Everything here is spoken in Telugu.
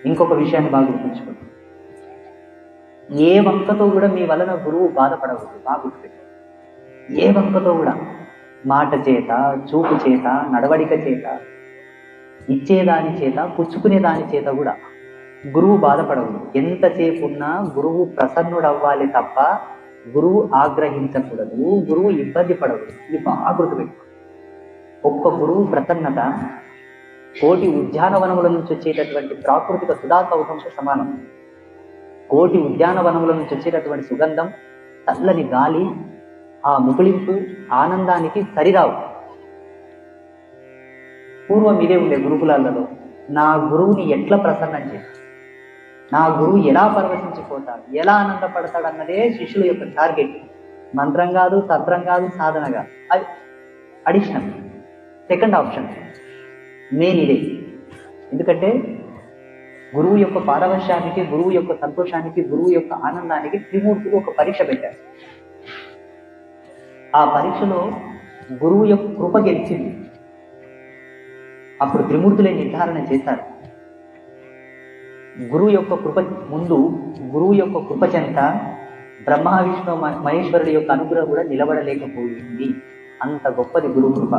ఇంకొక విషయాన్ని బాగా గుర్తుంచుకోండి. ఏ వంకతో కూడా మీ వలన గురువు బాధపడవద్దు. బాగా గుర్తుపెట్టు. ఏ వంకతో కూడా, మాట చేత, చూపు చేత, నడవడిక చేత, ఇచ్చేదాని చేత, పుచ్చుకునే దాని చేత కూడా గురువు బాధపడవద్దు. ఎంతసేపు ఉన్నా గురువు ప్రసన్నుడవ్వాలి తప్ప గురువు ఆగ్రహించకూడదు, గురువు ఇబ్బంది పడకూడదు. ఇది బాగా గుర్తుపెట్టు. ఒక్క గురువు ప్రసన్నత కోటి ఉద్యానవనముల నుంచి వచ్చేటటువంటి ప్రాకృతిక సుధాకౌతంతో సమానం. కోటి ఉద్యానవనముల నుంచి వచ్చేటటువంటి సుగంధం, చల్లని గాలి, ఆ ముకుళింపు, ఆనందానికి సరిరావు. పూర్వం ఇదే ఉండే గురుకులాలలో, నా గురువుని ఎట్లా ప్రసన్నం చేసి, నా గురువు ఎలా పరవశించిపోతాడు, ఎలా ఆనందపడతాడు అన్నదే శిష్యుల యొక్క టార్గెట్. మంత్రం కాదు, తంత్రం కాదు, సాధన కాదు. అది అడిషనల్, సెకండ్ ఆప్షన్. మెయిన్ ఇదే. ఎందుకంటే గురువు యొక్క పారవశ్యానికి, గురువు యొక్క సంతోషానికి, గురువు యొక్క ఆనందానికి త్రిమూర్తులు ఒక పరీక్ష పెట్టారు. ఆ పరీక్షలో గురువు యొక్క కృప గెలిచింది. అప్పుడు త్రిమూర్తులే నిర్ధారణ చేశారు. గురువు యొక్క కృప ముందు, గురువు యొక్క కృప చెంత బ్రహ్మ విష్ణు మహేశ్వరుడి యొక్క అనుగ్రహం కూడా నిలబడలేకపోయింది. అంత గొప్పది గురువు కృప.